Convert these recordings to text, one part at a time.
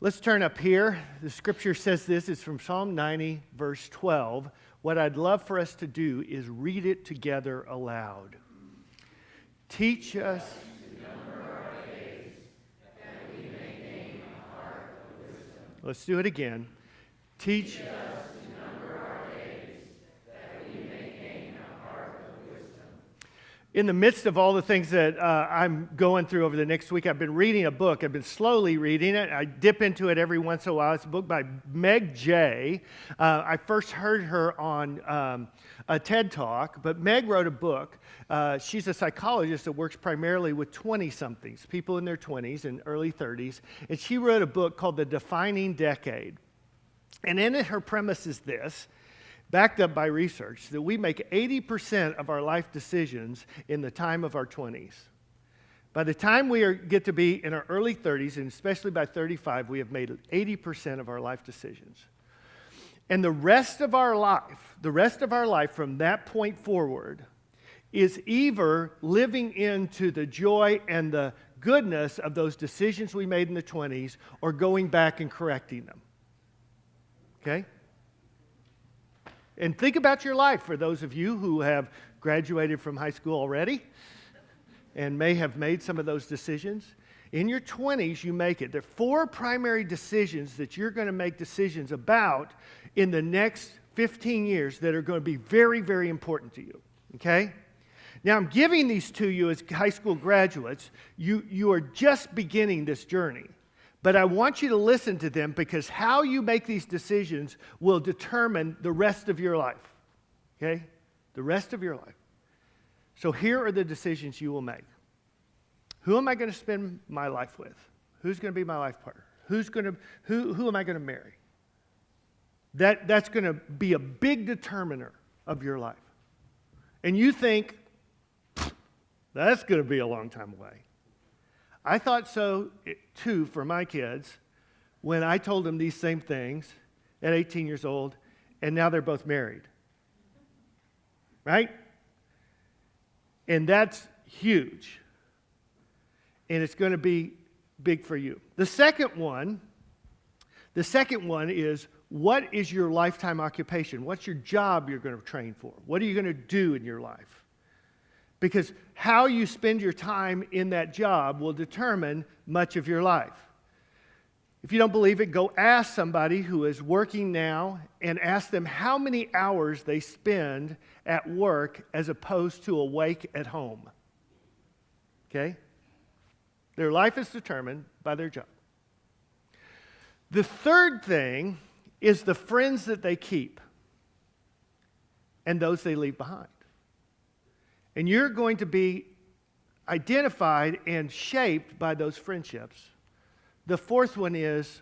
Let's turn up here. The scripture says this. It's from Psalm 90, verse 12. What I'd love for us to do is read it together aloud. Teach us to number our days, that we may gain a heart of wisdom. Let's do it again. Teach us to number our days, that we may gain a heart of wisdom. In the midst of all the things that I'm going through over the next week, I've been reading a book. I've been slowly reading it. I dip into it every once in a while. It's a book by Meg Jay. I first heard her on a TED Talk, but Meg wrote a book. She's a psychologist that works primarily with 20-somethings, people in their 20s and early 30s, and she wrote a book called The Defining Decade. And in it, her premise is this, backed up by research, that we make 80% of our life decisions in the time of our 20s. By the time we get to be in our early 30s, and especially by 35, we have made 80% of our life decisions. And the rest of our life from that point forward is either living into the joy and the goodness of those decisions we made in the 20s or going back and correcting them. Okay? And think about your life for those of you who have graduated from high school already and may have made some of those decisions. In your 20s, you make it. There are 4 primary decisions that you're going to make decisions about in the next 15 years that are going to be very, very important to you. Okay? Now, I'm giving these to you as high school graduates. You are just beginning this journey. But I want you to listen to them because how you make these decisions will determine the rest of your life. Okay? The rest of your life. So here are the decisions you will make. Who am I going to spend my life with? Who's going to be my life partner? Who am I going to marry? That's going to be a big determiner of your life. And you think, that's going to be a long time away. I thought so, too, for my kids when I told them these same things at 18 years old, and now they're both married. Right? And that's huge. And it's going to be big for you. The second one is, what is your lifetime occupation? What's your job you're going to train for? What are you going to do in your life? Because how you spend your time in that job will determine much of your life. If you don't believe it, go ask somebody who is working now and ask them how many hours they spend at work as opposed to awake at home. Okay? Their life is determined by their job. The third thing is the friends that they keep and those they leave behind. And you're going to be identified and shaped by those friendships. The fourth one is,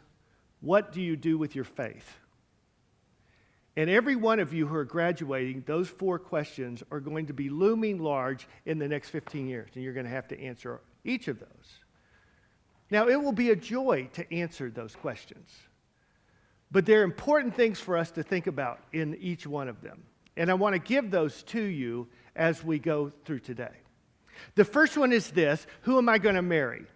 what do you do with your faith? And every one of you who are graduating, those 4 questions are going to be looming large in the next 15 years, and you're going to have to answer each of those. Now, it will be a joy to answer those questions, but there are important things for us to think about in each one of them. And I want to give those to you as we go through today. The first one is this: who am I going to marry?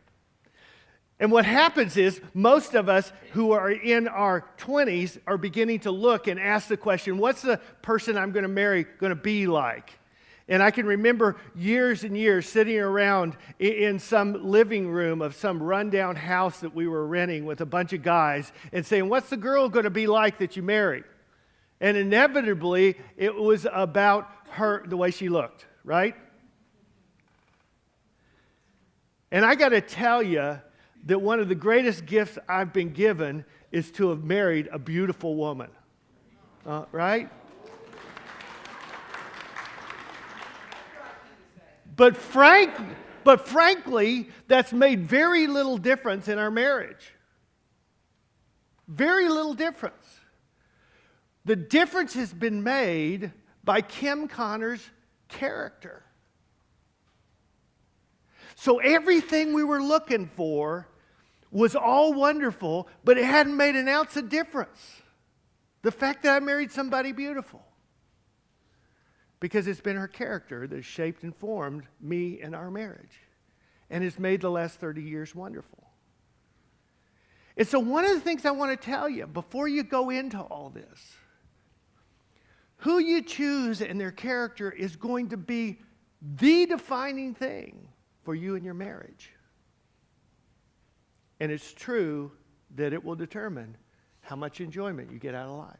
And what happens is most of us who are in our 20s are beginning to look and ask the question, what's the person I'm going to marry going to be like? And I can remember years and years sitting around in some living room of some rundown house that we were renting with a bunch of guys and saying, what's the girl going to be like that you marry? And inevitably, it was about her, the way she looked, right? And I got to tell you that one of the greatest gifts I've been given is to have married a beautiful woman, right? But frankly, that's made very little difference in our marriage. Very little difference. The difference has been made by Kim Connor's character. So everything we were looking for was all wonderful, but it hadn't made an ounce of difference. The fact that I married somebody beautiful. Because it's been her character that has shaped and formed me and our marriage and has made the last 30 years wonderful. And so one of the things I want to tell you before you go into all this, who you choose and their character is going to be the defining thing for you and your marriage. And it's true that it will determine how much enjoyment you get out of life.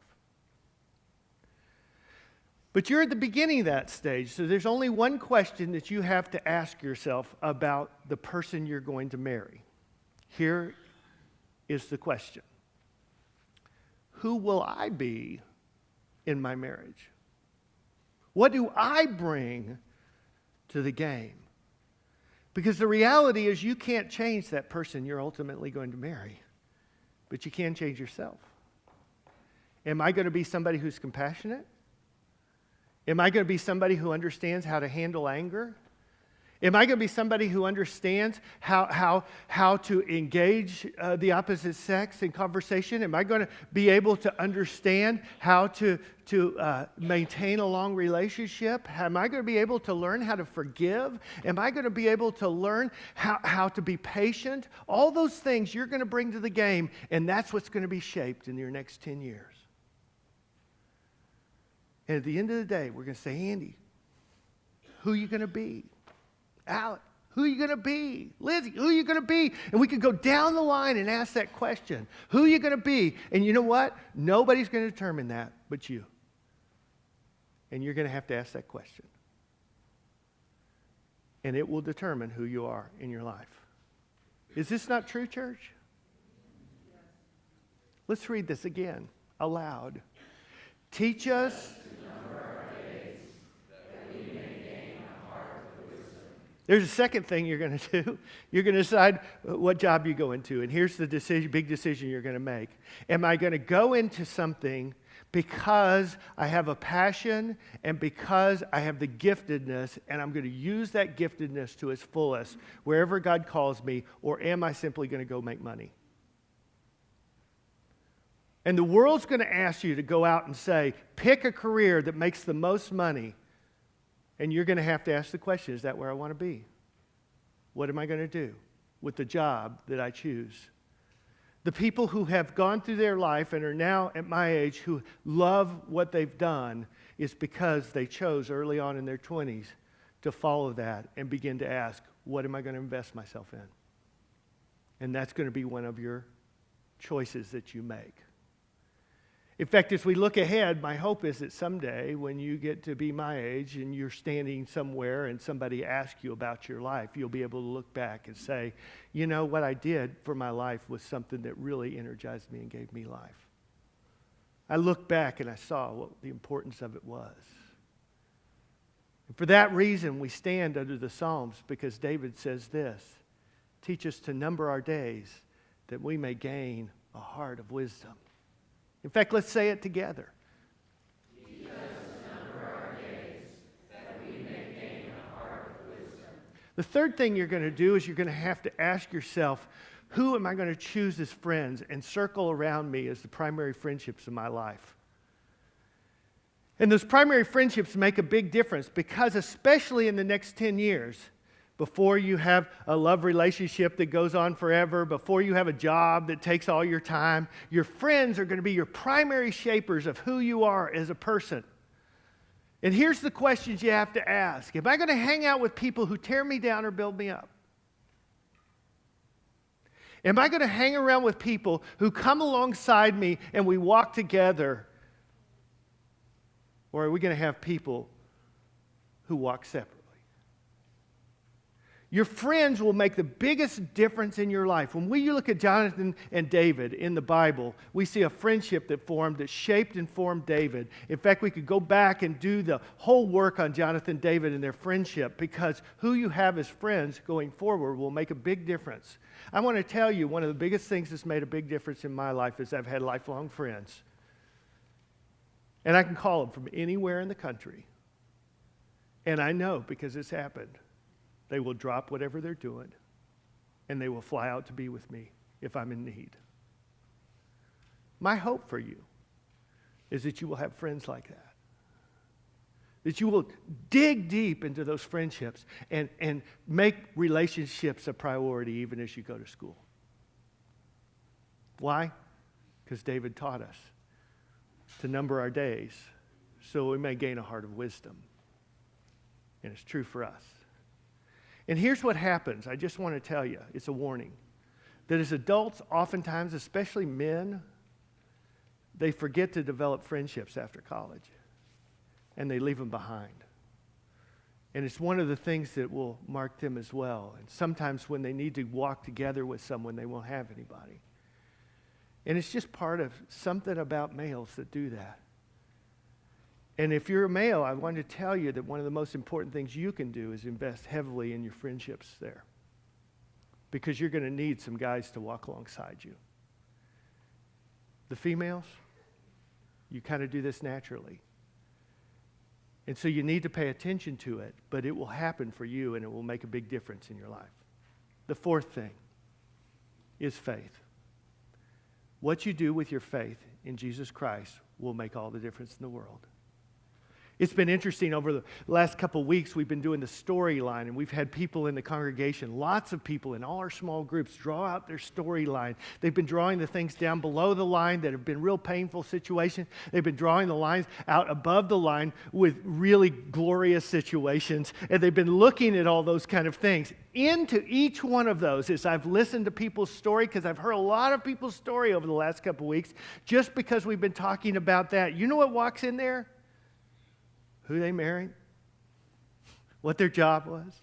But you're at the beginning of that stage, so there's only one question that you have to ask yourself about the person you're going to marry. Here is the question. Who will I be in my marriage? What do I bring to the game? Because the reality is you can't change that person you're ultimately going to marry, but you can change yourself. Am I going to be somebody who's compassionate? Am I going to be somebody who understands how to handle anger? Am I going to be somebody who understands how to engage the opposite sex in conversation? Am I going to be able to understand how to maintain a long relationship? Am I going to be able to learn how to forgive? Am I going to be able to learn how to be patient? All those things you're going to bring to the game, and that's what's going to be shaped in your next 10 years. And at the end of the day, we're going to say, Andy, who are you going to be? Alec, who are you going to be? Lizzie, who are you going to be? And we could go down the line and ask that question. Who are you going to be? And you know what? Nobody's going to determine that but you. And you're going to have to ask that question. And it will determine who you are in your life. Is this not true, church? Let's read this again aloud. Teach us. There's a second thing you're going to do. You're going to decide what job you go into. And here's the big decision you're going to make. Am I going to go into something because I have a passion and because I have the giftedness and I'm going to use that giftedness to its fullest wherever God calls me, or am I simply going to go make money? And the world's going to ask you to go out and say, pick a career that makes the most money. And you're going to have to ask the question, is that where I want to be? What am I going to do with the job that I choose? The people who have gone through their life and are now at my age who love what they've done is because they chose early on in their 20s to follow that and begin to ask, what am I going to invest myself in? And that's going to be one of your choices that you make. In fact, as we look ahead, my hope is that someday when you get to be my age and you're standing somewhere and somebody asks you about your life, you'll be able to look back and say, you know, what I did for my life was something that really energized me and gave me life. I looked back and I saw what the importance of it was. And for that reason, we stand under the Psalms because David says this, teach us to number our days that we may gain a heart of wisdom. In fact, let's say it together. Teach us to number our days, that we may gain a heart of wisdom. The third thing you're going to do is you're going to have to ask yourself, who am I going to choose as friends and circle around me as the primary friendships of my life? And those primary friendships make a big difference because especially in the next 10 years, before you have a love relationship that goes on forever, before you have a job that takes all your time, your friends are going to be your primary shapers of who you are as a person. And here's the questions you have to ask. Am I going to hang out with people who tear me down or build me up? Am I going to hang around with people who come alongside me and we walk together? Or are we going to have people who walk separately? Your friends will make the biggest difference in your life. When we look at Jonathan and David in the Bible, we see a friendship that shaped and formed David. In fact, we could go back and do the whole work on Jonathan and David and their friendship because who you have as friends going forward will make a big difference. I want to tell you, one of the biggest things that's made a big difference in my life is I've had lifelong friends. And I can call them from anywhere in the country. And I know because it's happened. They will drop whatever they're doing, and they will fly out to be with me if I'm in need. My hope for you is that you will have friends like that. That you will dig deep into those friendships and make relationships a priority even as you go to school. Why? Because David taught us to number our days so we may gain a heart of wisdom. And it's true for us. And here's what happens. I just want to tell you, it's a warning, that as adults, oftentimes, especially men, they forget to develop friendships after college, and they leave them behind. And it's one of the things that will mark them as well. And sometimes when they need to walk together with someone, they won't have anybody. And it's just part of something about males that do that. And if you're a male, I want to tell you that one of the most important things you can do is invest heavily in your friendships there. Because you're going to need some guys to walk alongside you. The females, you kind of do this naturally. And so you need to pay attention to it, but it will happen for you and it will make a big difference in your life. The fourth thing is faith. What you do with your faith in Jesus Christ will make all the difference in the world. It's been interesting over the last couple of weeks. We've been doing the storyline, and we've had people in the congregation, lots of people in all our small groups, draw out their storyline. They've been drawing the things down below the line that have been real painful situations. They've been drawing the lines out above the line with really glorious situations, and they've been looking at all those kind of things. Into each one of those, as I've listened to people's story, because I've heard a lot of people's story over the last couple of weeks, just because we've been talking about that. You know what walks in there? Who they married, what their job was,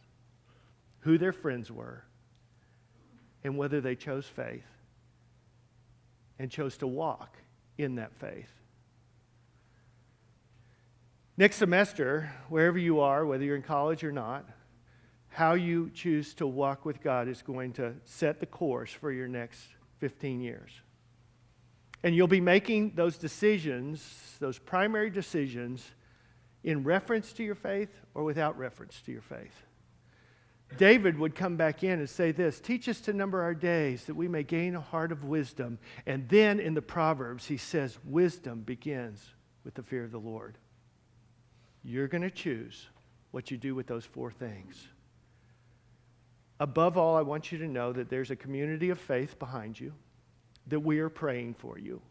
who their friends were, and whether they chose faith and chose to walk in that faith. Next semester, wherever you are, whether you're in college or not, how you choose to walk with God is going to set the course for your next 15 years. And you'll be making those decisions, those primary decisions, in reference to your faith or without reference to your faith. David would come back in and say this, teach us to number our days that we may gain a heart of wisdom. And then in the Proverbs, he says, wisdom begins with the fear of the Lord. You're going to choose what you do with those four things. Above all, I want you to know that there's a community of faith behind you, that we are praying for you,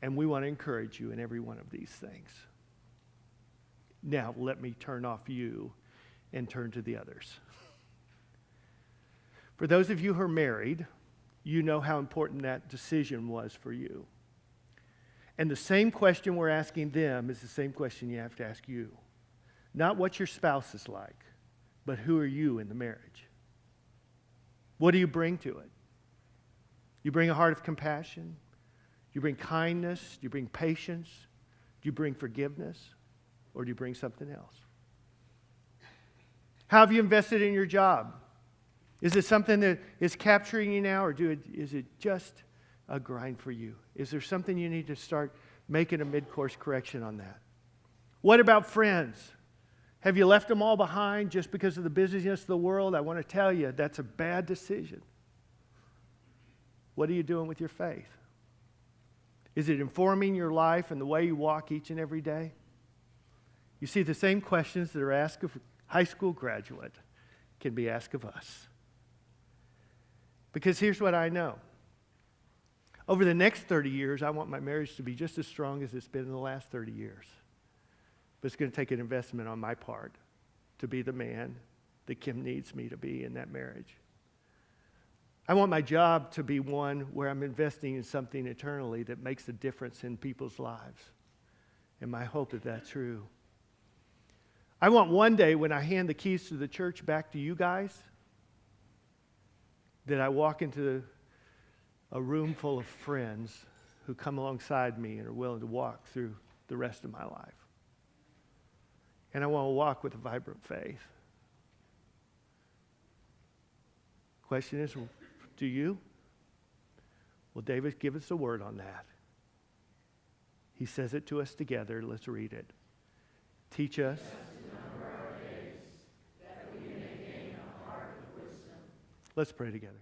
and we want to encourage you in every one of these things. Now, let me turn off you and turn to the others. For those of you who are married, you know how important that decision was for you. And the same question we're asking them is the same question you have to ask you. Not what your spouse is like, but who are you in the marriage? What do you bring to it? You bring a heart of compassion? You bring kindness? Do you bring patience? Do you bring forgiveness? Or do you bring something else? How have you invested in your job? Is it something that is capturing you now, or is it just a grind for you? Is there something you need to start making a mid-course correction on that? What about friends? Have you left them all behind just because of the busyness of the world? I want to tell you, that's a bad decision. What are you doing with your faith? Is it informing your life and the way you walk each and every day? You see, the same questions that are asked of a high school graduate can be asked of us. Because here's what I know. Over the next 30 years, I want my marriage to be just as strong as it's been in the last 30 years. But it's going to take an investment on my part to be the man that Kim needs me to be in that marriage. I want my job to be one where I'm investing in something eternally that makes a difference in people's lives. And my hope is that's true. I want one day when I hand the keys to the church back to you guys, that I walk into a room full of friends who come alongside me and are willing to walk through the rest of my life. And I want to walk with a vibrant faith. Question is, do you? Well, David, give us a word on that. He says it to us together. Let's read it. Teach us. Let's pray together.